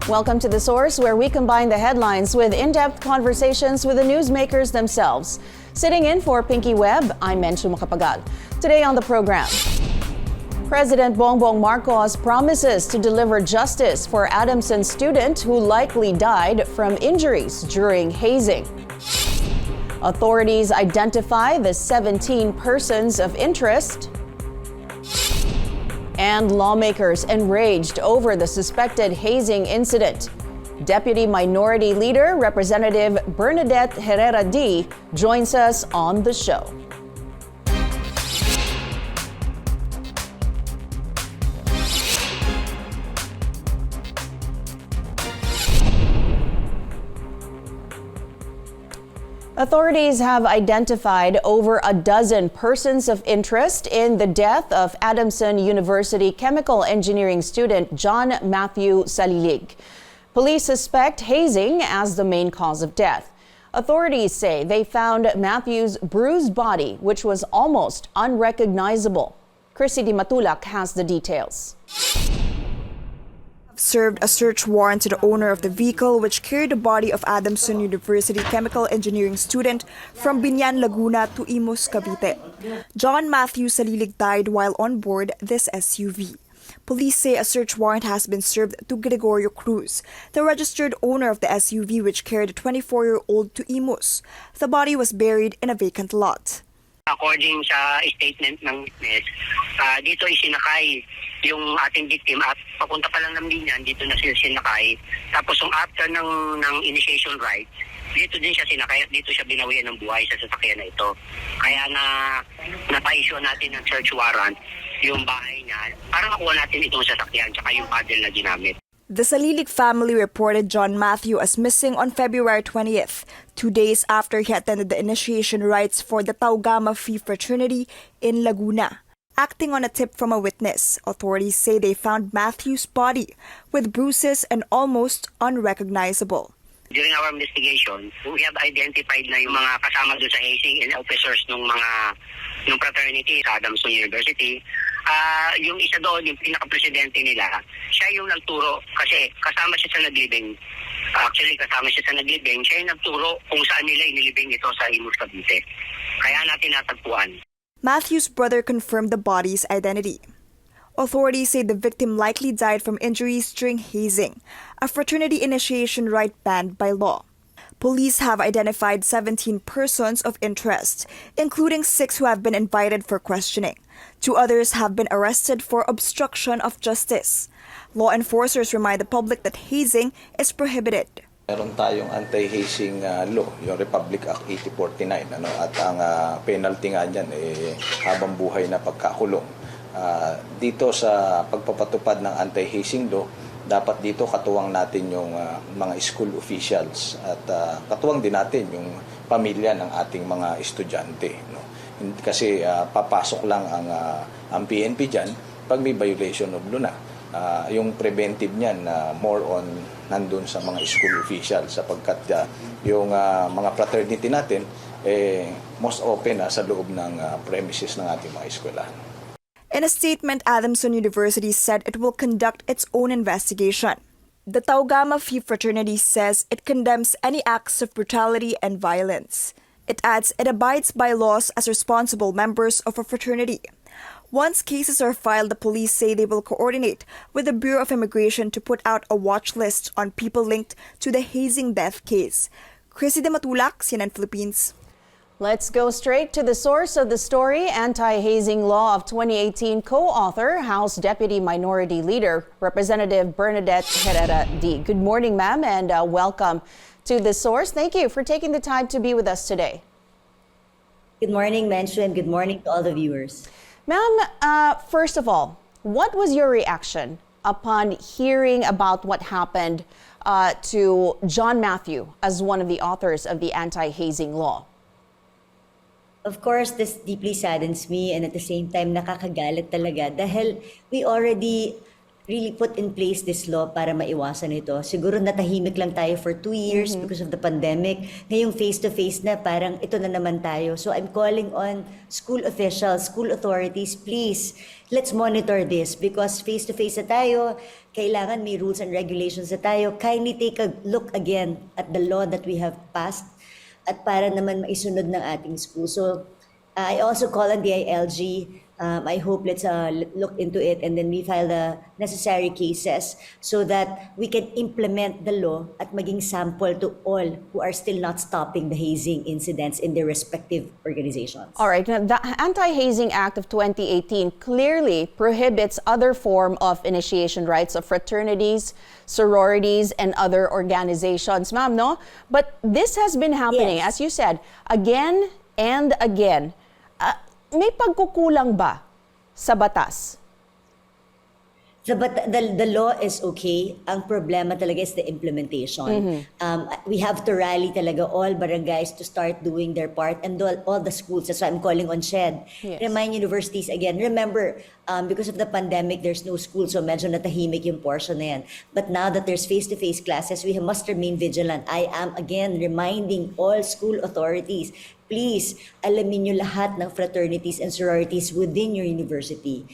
Welcome to The Source, where we combine the headlines with in-depth conversations with the newsmakers themselves. Sitting in for Pinky Webb, I'm Menchu Makapagal. Today on the program, President Bongbong Marcos promises to deliver justice for Adamson student who likely died from injuries during hazing. Authorities identify the 17 persons of interest. And lawmakers enraged over the suspected hazing incident. Deputy Minority Leader Representative Bernadette Herrera-Dy joins us on the show. Authorities have identified over a dozen persons of interest in the death of Adamson University chemical engineering student John Matthew Salilig. Police suspect hazing as the main cause of death. Authorities say they found Matthew's bruised body, which was almost unrecognizable. Chrissy Di Matulak has the details. Served a search warrant to the owner of the vehicle which carried the body of Adamson University chemical engineering student from Binyan, Laguna to Imus, Cavite. John Matthew Salilig died while on board this SUV. Police say a search warrant has been served to Gregorio Cruz, the registered owner of the SUV which carried a 24-year-old to Imus. The body was buried in a vacant lot. According sa statement ng witness, dito isinakay yung ating victim at papunta pa lang ng Binyan, dito na siya sinakay. Tapos yung after ng initiation rites, dito din siya sinakay at dito siya binawian ng buhay sa sasakyan na ito. Kaya na-issue natin ng search warrant yung bahay niya para makuha natin itong sasakyan tsaka yung paddle na ginamit. The Salilig family reported John Matthew as missing on February 20th, 2 days after he attended the initiation rites for the Tau Gamma Phi fraternity in Laguna. Acting on a tip from a witness, authorities say they found Matthew's body with bruises and almost unrecognizable. During our investigation, we have identified na yung mga kasama doon sa hazing and officers ng fraternity sa Adamson University. Yung isa doon, yung pinaka-presidente nila, siya yung nagturo kasi kasama siya sa naglibing. Actually, kasama siya sa naglibing. Siya yung nagturo kung saan nila inilibing ito sa Imus, Cavite. Kaya natin natagpuan. Matthew's brother confirmed the body's identity. Authorities say the victim likely died from injuries during hazing, a fraternity initiation rite banned by law. Police have identified 17 persons of interest, including 6 who have been invited for questioning. 2 others have been arrested for obstruction of justice. Law enforcers remind the public that hazing is prohibited. Meron tayong anti-hazing law, yung Republic Act 8049, at ang penalty nga niyan habang buhay na pagkakulong. Dito sa pagpapatupad ng anti-hazing law, dapat dito katuwang natin yung mga school officials at katuwang din natin yung pamilya ng ating mga estudyante. Kasi papasok lang ang PNP dyan pag may violation of law na. Yung preventive niyan more on nandun sa mga school officials sapagkat yung mga fraternity natin most open sa loob ng premises ng ating mga eskwelahan. In a statement, Adamson University said it will conduct its own investigation. The Tau Gamma Phi fraternity says it condemns any acts of brutality and violence. It adds it abides by laws as responsible members of a fraternity. Once cases are filed, the police say they will coordinate with the Bureau of Immigration to put out a watch list on people linked to the hazing death case. Chrissy Di Matulak, CNN Philippines. Let's go straight to the source of the story. Anti-Hazing Law of 2018 co-author, House Deputy Minority Leader, Representative Bernadette Herrera-Dy. Good morning, ma'am, and welcome to The Source. Thank you for taking the time to be with us today. Good morning, Menchu, and good morning to all the viewers. Ma'am, first of all, what was your reaction upon hearing about what happened to John Matthew as one of the authors of the Anti-Hazing Law? Of course, this deeply saddens me and at the same time nakakagalit talaga dahil we already really put in place this law para maiwasan ito. Siguro natahimik lang tayo for 2 years because of the pandemic. Ngayong face-to-face na, parang ito na naman tayo. So I'm calling on school officials, school authorities, please, let's monitor this because face-to-face na tayo, kailangan may rules and regulations na tayo. Kindly take a look again at the law that we have passed at para naman maisunod ng ating school. So I also call on the ILG. I hope let's look into it and then we file the necessary cases so that we can implement the law at maging sample to all who are still not stopping the hazing incidents in their respective organizations. All right. Now, the Anti-Hazing Act of 2018 clearly prohibits other form of initiation rights of fraternities, sororities, and other organizations, ma'am, no? But this has been happening, Yes. as you said, again and again. May pagkukulang ba sa batas? The law is okay. Ang problema talaga is the implementation. We have to rally talaga all barangays to start doing their part and all the schools. That's why I'm calling on SHED. Yes. Remind universities again. Remember, because of the pandemic, there's no school, so medyo natahimik yung portion na yan. But now that there's face-to-face classes, we must remain vigilant. I am again reminding all school authorities, please, alamin nyo lahat ng fraternities and sororities within your university.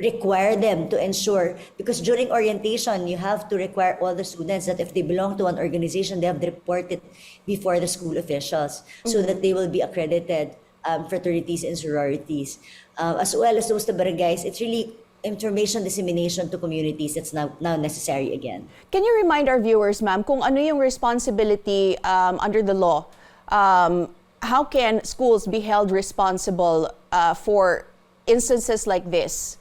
Require them to ensure, because during orientation, you have to require all the students that if they belong to an organization, they have to report it before the school officials so that they will be accredited fraternities and sororities. As well as those to barangays, it's really information dissemination to communities that's now necessary again. Can you remind our viewers, ma'am, kung ano yung responsibility under the law? How can schools be held responsible for instances like this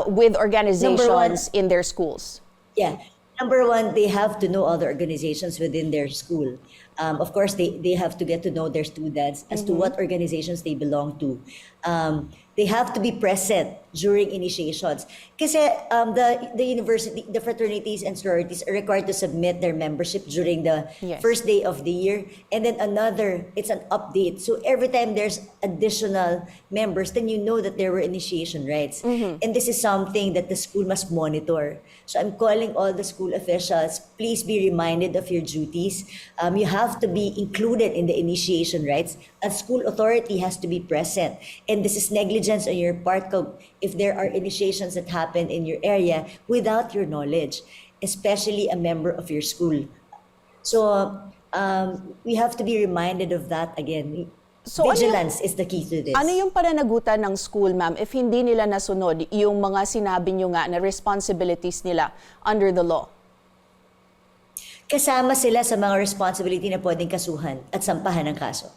with organizations in their schools? Yeah. Number one, they have to know all the organizations within their school. Of course, they have to get to know their students as to what organizations they belong to. They have to be present during initiations. Kasi the university, the fraternities and sororities are required to submit their membership during the first day of the year. And then it's an update. So every time there's additional members, then you know that there were initiation rights. And this is something that the school must monitor. So I'm calling all the school officials, please be reminded of your duties. You have to be included in the initiation rights. A school authority has to be present. And this is negligence on your part if there are initiations that happen in your area without your knowledge, especially a member of your school. So we have to be reminded of that again. So Vigilance is the key to this. Ano yung pananagutan ng school, ma'am, if hindi nila nasunod yung mga sinabi nyo nga na responsibilities nila under the law? Kasama sila sa mga responsibility na pwedeng kasuhan at sampahan ng kaso.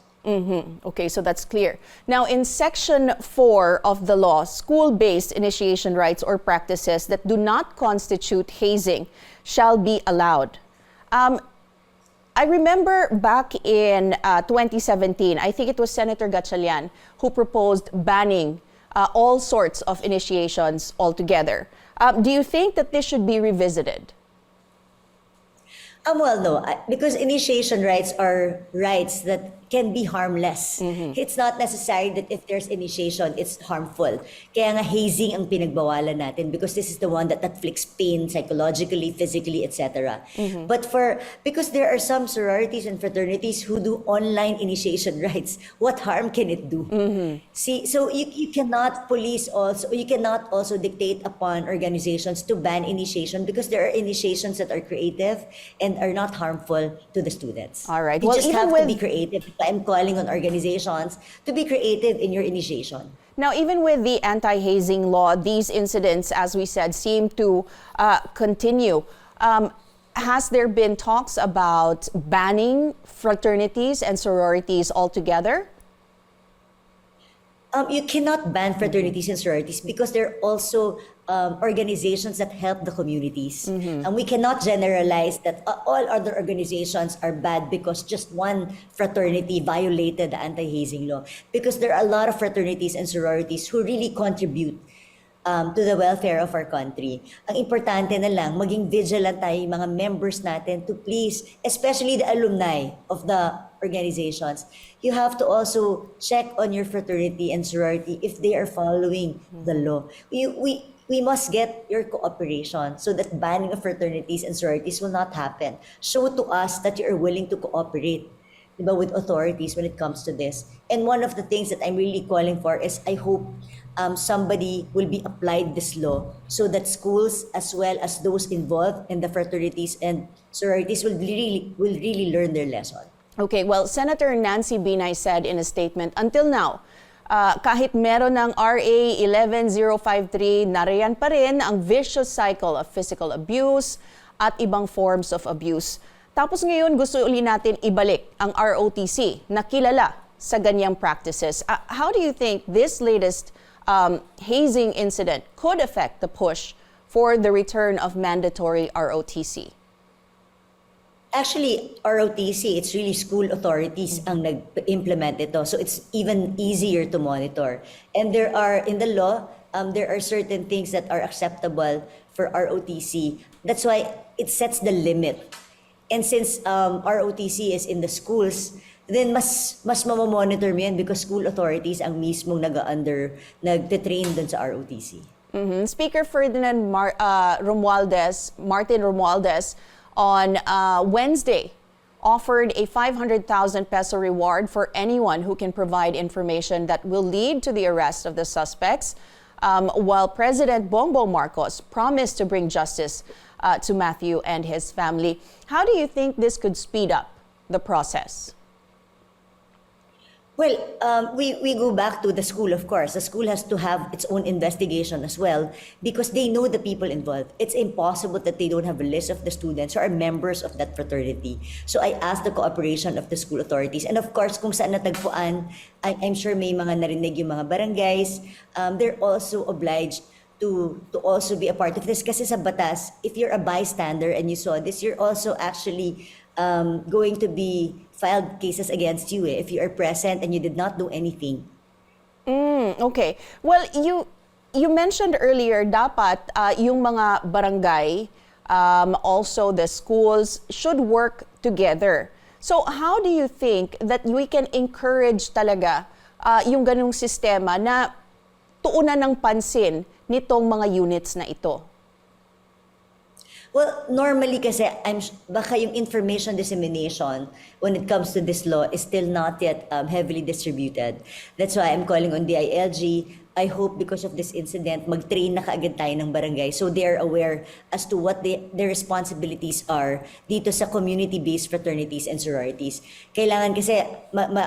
Okay, so that's clear. Now, in Section 4 of the law, school-based initiation rights or practices that do not constitute hazing shall be allowed. I remember back in 2017, I think it was Senator Gatchalian who proposed banning all sorts of initiations altogether. Do you think that this should be revisited? Well, no, because initiation rights are rights that can be harmless. It's not necessary that if there's initiation, it's harmful. Kaya nga hazing ang pinagbawalan natin because this is the one that inflicts pain psychologically, physically, etc. But because there are some sororities and fraternities who do online initiation rights, what harm can it do? See, so you cannot you cannot also dictate upon organizations to ban initiation because there are initiations that are creative and are not harmful to the students. All right. You Well, just even have to with- be creative. I'm calling on organizations to be creative in your initiation. Now, even with the anti-hazing law, these incidents, as we said, seem to continue. Has there been talks about banning fraternities and sororities altogether? You cannot ban fraternities and sororities because they're also organizations that help the communities. And we cannot generalize that all other organizations are bad because just one fraternity violated the anti-hazing law. Because there are a lot of fraternities and sororities who really contribute to the welfare of our country. Ang importante na lang, maging vigilant tayo yung mga members natin to please, especially the alumni of the organizations, you have to also check on your fraternity and sorority if they are following the law. we must get your cooperation so that banning of fraternities and sororities will not happen. Show to us that you are willing to cooperate, diba, with authorities when it comes to this. And one of the things that I'm really calling for is I hope somebody will be applied this law so that schools as well as those involved in the fraternities and sororities will really learn their lesson. Okay, well, Senator Nancy Binay said in a statement, until now, kahit meron ng RA 11053, nariyan pa rin ang vicious cycle of physical abuse at ibang forms of abuse. Tapos ngayon gusto uli natin ibalik ang ROTC na kilala sa ganyang practices. How do you think this latest hazing incident could affect the push for the return of mandatory ROTC? Actually, ROTC, it's really school authorities ang nag-implement ito. So it's even easier to monitor. And there are, in the law, there are certain things that are acceptable for ROTC. That's why it sets the limit. And since ROTC is in the schools, then mas mamamonitor mo yan because school authorities ang mismong nagte-train dun sa ROTC. Speaker Ferdinand Martin Romualdez, on Wednesday, offered a 500,000 peso reward for anyone who can provide information that will lead to the arrest of the suspects, while President Bongbong Marcos promised to bring justice to Matthew and his family. How do you think this could speed up the process? Well, we go back to the school, of course. The school has to have its own investigation as well because they know the people involved. It's impossible that they don't have a list of the students who are members of that fraternity. So I ask the cooperation of the school authorities. And of course, kung saan natagpuan, I'm sure may mga narinig yung mga barangays. They're also obliged to also be a part of this. Kasi sa batas, if you're a bystander and you saw this, you're also actually going to be filed cases against you if you are present and you did not do anything. Okay. Well, you mentioned earlier dapat yung mga barangay, also the schools should work together. So how do you think that we can encourage talaga yung ganung sistema na tuunan ng pansin nitong mga units na ito? Well, normally kasi baka yung information dissemination when it comes to this law is still not yet heavily distributed. That's why I'm calling on DILG. I hope because of this incident, mag-train na kaagad tayo ng barangay so they are aware as to what their responsibilities are dito sa community-based fraternities and sororities. Kailangan kasi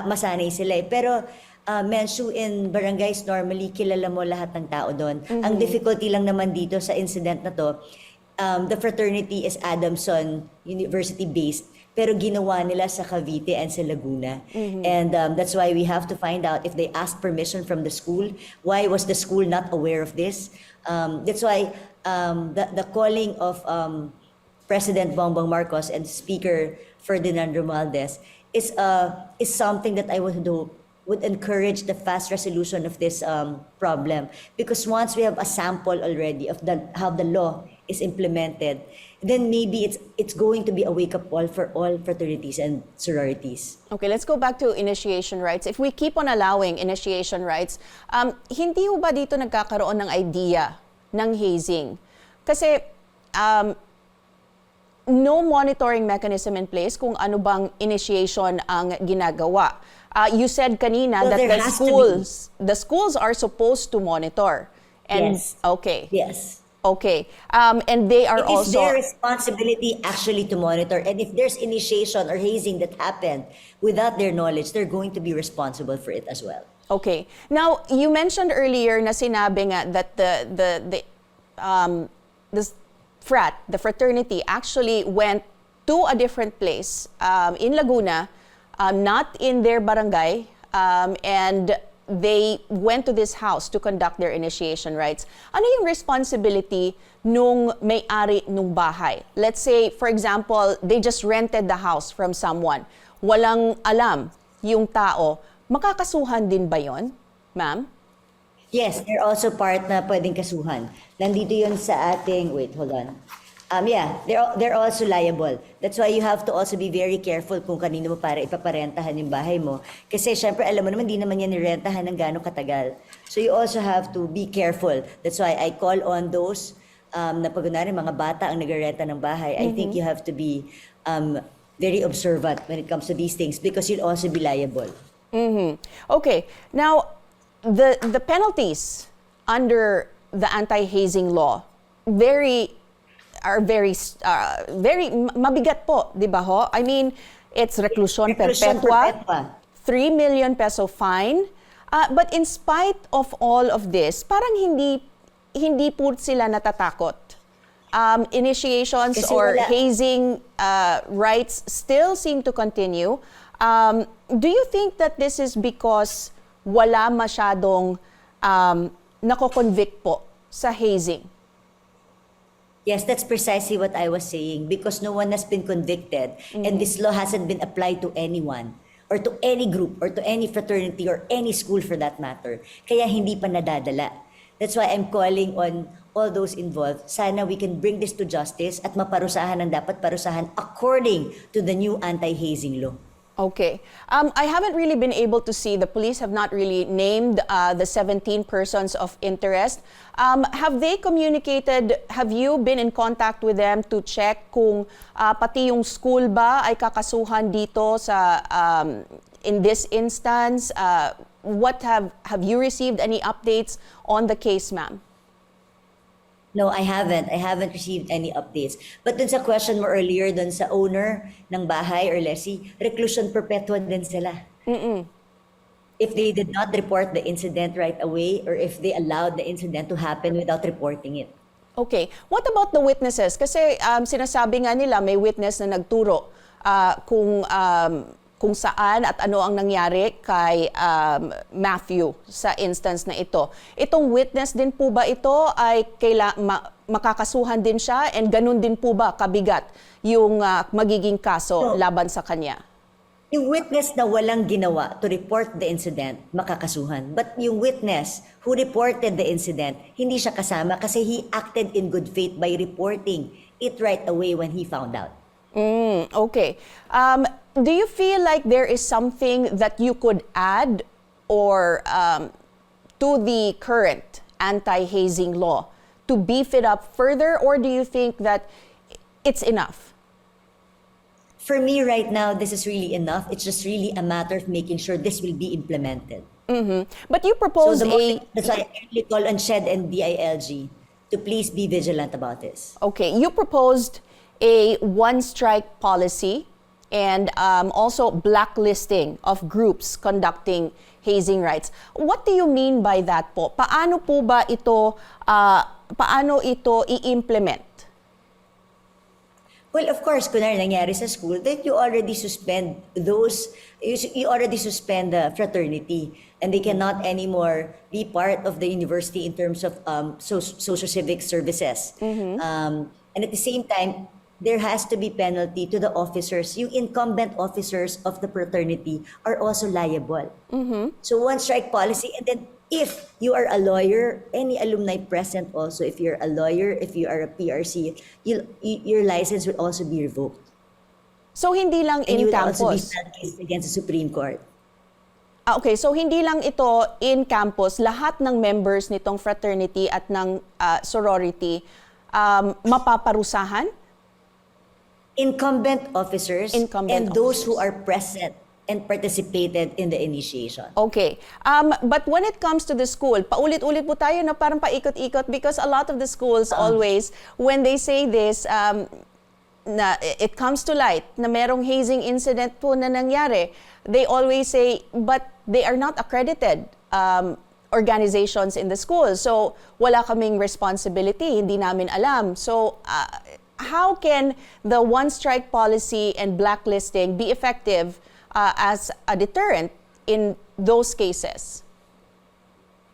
masanay sila eh. Pero Menshu, in barangays, normally kilala mo lahat ng tao doon. Ang difficulty lang naman dito sa incident na to, the fraternity is Adamson University-based, pero ginawa nila sa Cavite and sa Laguna. And that's why we have to find out if they asked permission from the school. Why was the school not aware of this? That's why the calling of President Bongbong Marcos and Speaker Ferdinand Romualdez is something that I would encourage the fast resolution of this problem. Because once we have a sample already of how the law is implemented, then maybe it's going to be a wake-up call for all fraternities and sororities. Okay, let's go back to initiation rights. If we keep on allowing initiation rights, hindi ho ba dito nagkakaroon ng idea ng hazing? Kasi no monitoring mechanism in place kung ano bang initiation ang ginagawa. You said kanina that the schools are supposed to monitor. And yes. Okay. Yes. Okay. And they are also... It is their responsibility actually to monitor. And if there's initiation or hazing that happened without their knowledge, they're going to be responsible for it as well. Okay. Now, you mentioned earlier na sinabi nga that the fraternity actually went to a different place in Laguna, not in their barangay, and they went to this house to conduct their initiation rites. Ano yung responsibility nung may-ari nung bahay? Let's say, for example, they just rented the house from someone. Walang alam yung tao. Makakasuhan din ba yon, ma'am? Yes, they're also part na pwedeng kasuhan. Nandito yun sa ating, wait, hold on. Yeah, they're also liable. That's why you have to also be very careful kung kanino mo para ipaparentahan yung bahay mo. Kasi syempre, alam mo naman, di naman yan nirentahan ng gano'ng katagal. So you also have to be careful. That's why I call on those na pag kunwari, mga bata ang nagrerenta ng bahay. I think you have to be very observant when it comes to these things because you'll also be liable. Okay. Now, the penalties under the anti-hazing law are very mabigat po, di ba ho? I mean, it's reclusion perpetua, 3 million peso fine. But in spite of all of this, parang hindi po sila natatakot. Initiations Kasi or wala. hazing rights still seem to continue. Do you think that this is because wala masyadong nako-convict po sa hazing? Yes, that's precisely what I was saying because no one has been convicted and this law hasn't been applied to anyone or to any group or to any fraternity or any school for that matter. Kaya hindi pa nadadala. That's why I'm calling on all those involved. Sana we can bring this to justice at maparusahan ang dapat parusahan according to the new anti-hazing law. Okay. I haven't really been able to see, the police have not really named the 17 persons of interest. Have they communicated, have you been in contact with them to check kung pati yung school ba ay kakasuhan dito sa, in this instance? What have you received any updates on the case, ma'am? No, I haven't. I haven't received any updates. But dun sa question mo earlier, dun sa owner ng bahay or lessee, reclusion perpetua din sila. If they did not report the incident right away or if they allowed the incident to happen without reporting it. Okay. What about the witnesses? Kasi sinasabi nga nila may witness na nagturo kung saan at ano ang nangyari kay Matthew sa instance na ito. Itong witness din po ba ito ay makakasuhan din siya and ganun din po ba kabigat yung magiging kaso laban sa kanya? Yung witness na walang ginawa to report the incident, makakasuhan. But yung witness who reported the incident, hindi siya kasama kasi he acted in good faith by reporting it right away when he found out. Okay. Do you feel like there is something that you could add or to the current anti-hazing law to beef it up further, or do you think that it's enough? For me right now, this is really enough. It's just really a matter of making sure this will be implemented. But you proposed That's why I really call on SHED and DILG to please be vigilant about this. Okay, you proposed a one-strike policy and also blacklisting of groups conducting hazing rights. What do you mean by that po? Paano po ba ito, paano ito i-implement? Well, of course, kunwari nangyari sa school, then you already suspend the fraternity and they cannot anymore be part of the university in terms of social civic services. And at the same time, there has to be penalty to the officers. Yung incumbent officers of the fraternity are also liable. So one strike policy, and then if you are a lawyer, any alumni present also, if you're a lawyer, if you are a PRC, your license will also be revoked. So hindi lang And in you will also be campus? sentenced against the Supreme Court. Okay, so hindi lang ito in campus, lahat ng members nitong fraternity at ng sorority mapaparusahan? Incumbent officers Incumbent and those who officers. are present and participated in the initiation. Okay. But when it comes to the school, paulit-ulit po tayo na parang paikot-ikot because a lot of the schools always, when they say this, na it comes to light na merong hazing incident po na nangyari, they always say, but they are not accredited organizations in the school. So, wala kaming responsibility, hindi namin alam. So, how can the one-strike policy and blacklisting be effective as a deterrent in those cases?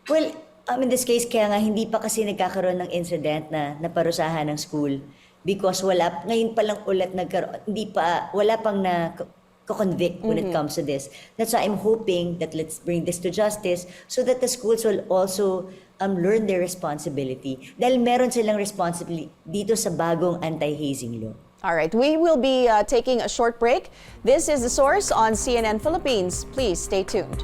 Well, in this case, kaya nga hindi pa kasi nagkakaroon ng incident na naparusahan ng school because ngayon pa lang ulit nagkaroon, wala pang convict when it comes to this. That's why I'm hoping that let's bring this to justice so that the schools will also learn their responsibility. Dahil meron silang responsibility dito sa bagong anti-hazing law. All right, we will be taking a short break. This is The Source on CNN Philippines. Please stay tuned.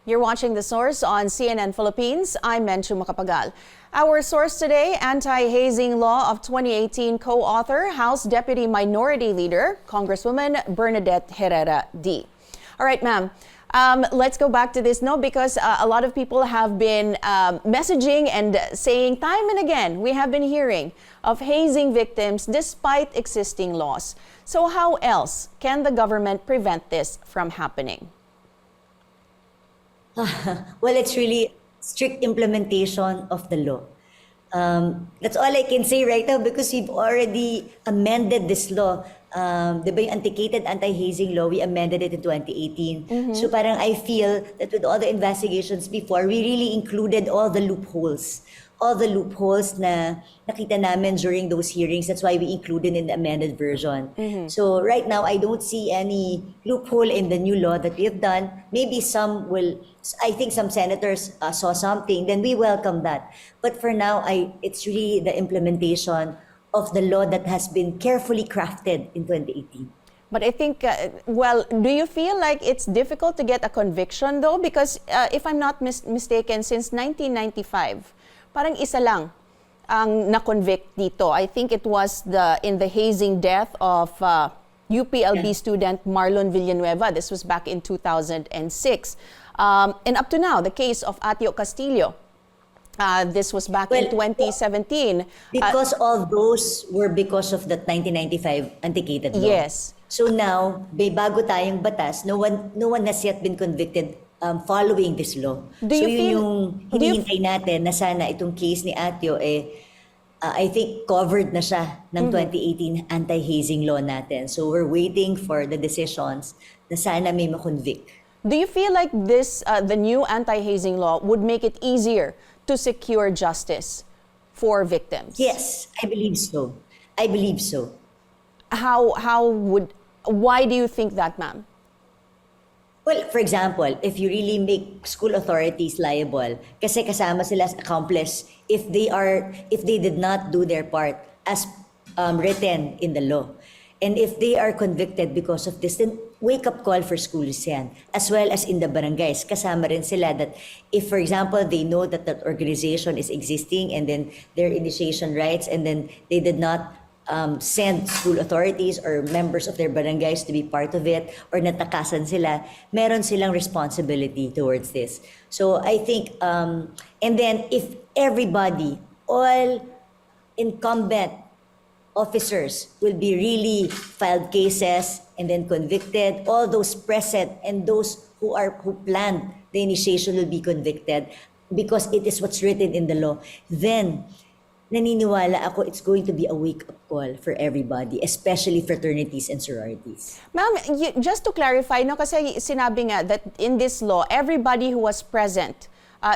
You're watching The Source on CNN Philippines. I'm Menchu Macapagal. Our source today, Anti-Hazing Law of 2018 co-author, House Deputy Minority Leader, Congresswoman Bernadette Herrera-Dy. All right, ma'am. Let's go back to this, no, because a lot of people have been messaging and saying time and again, we have been hearing of hazing victims despite existing laws. So how else can the government prevent this from happening? Well, it's really strict implementation of the law. That's all I can say right now because we've already amended this law. Diba yung anti-hazing law, we amended it in 2018. So parang I feel that with all the investigations before, we really included all the loopholes na nakita namin during those hearings. That's why we included in the amended version. So right now, I don't see any loophole in the new law that we have done. Maybe some will, I think some senators saw something, then we welcome that. But for now, it's really the implementation of the law that has been carefully crafted in 2018. But I think, well, do you feel like it's difficult to get a conviction though? Because if I'm not mistaken, since 1995, parang isa lang ang na-convict dito. I think it was in the hazing death of UPLB student Marlon Villanueva. This was back in 2006. And up to now, the case of Atio Castillo. This was back in 2017. Because all those were because of the 1995 antiquated law. Yes. So now, may bago tayong batas, no one has yet been convicted following this law. So yun yung hinihintay natin na sana itong case ni Atio I think covered na siya ng 2018 anti-hazing law natin. So we're waiting for the decisions na sana may makonvict. Do you feel like this, the new anti-hazing law would make it easier to secure justice for victims? Yes, I believe so. Why do you think that, ma'am? Well, for example, if you really make school authorities liable, kasi kasama sila as accomplice if they did not do their part as written in the law. And if they are convicted because of this, then wake-up call for schools yan, as well as in the barangays. Kasama rin sila that if, for example, they know that that organization is existing and then their initiation rights and then they did not send school authorities or members of their barangays to be part of it or natakasan sila, meron silang responsibility towards this. So I think, and then if everybody, all incumbent officers will be really filed cases and then convicted, all those present and those who planned the initiation will be convicted because it is what's written in the law, then naniniwala ako it's going to be a wake-up call for everybody, especially fraternities and sororities. Ma'am, just to clarify, no, kasi sinabi nga that in this law, everybody who was present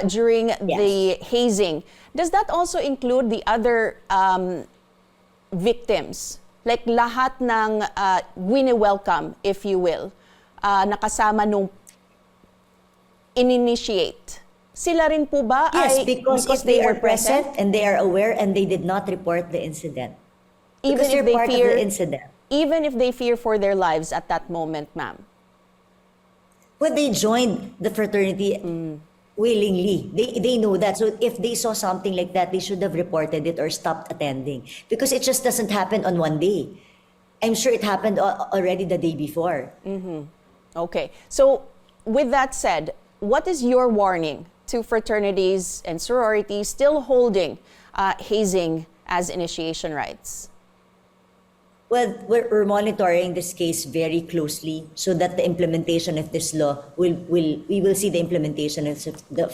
during the hazing, does that also include the other victims? Like lahat ng wini-welcome, if you will, nakasama nung in-initiate. Sila rin po ba? Yes, because if they were present and they are aware and they did not report the incident. Because they're part of the incident. Even if they fear for their lives at that moment, ma'am? Well, they joined the fraternity willingly. They know that. So if they saw something like that, they should have reported it or stopped attending. Because it just doesn't happen on one day. I'm sure it happened already the day before. Okay. So with that said, what is your warning to fraternities and sororities still holding hazing as initiation rights? Well, we're monitoring this case very closely so that the implementation of this law we will see the implementation of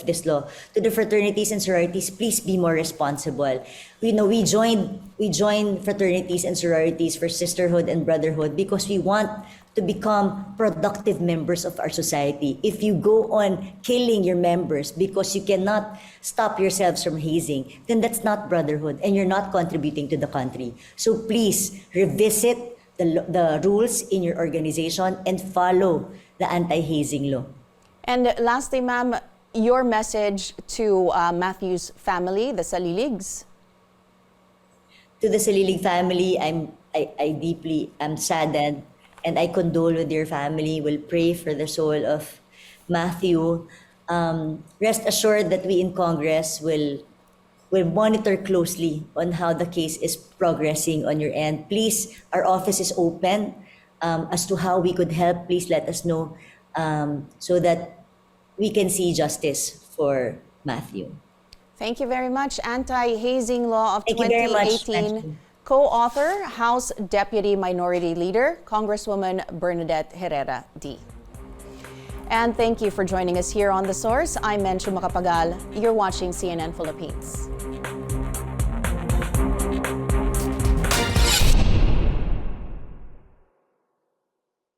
this law. To the fraternities and sororities, please be more responsible. We join fraternities and sororities for sisterhood and brotherhood because we want to become productive members of our society. If you go on killing your members because you cannot stop yourselves from hazing, then that's not brotherhood and you're not contributing to the country. So please revisit the rules in your organization and follow the anti-hazing law. And lastly, ma'am, your message to Matthew's family, the Saliligs. To the Salilig family, I deeply am saddened and I condole with your family. Will pray for the soul of Matthew. Rest assured that we in Congress will monitor closely on how the case is progressing on your end. Please, our office is open as to how we could help. Please let us know so that we can see justice for Matthew. Thank you very much. Anti-Hazing Law of Thank you very much. 2018 co-author, House Deputy Minority Leader, Congresswoman Bernadette Herrera-Dy. And thank you for joining us here on The Source. I'm Menchu Macapagal. You're watching CNN Philippines.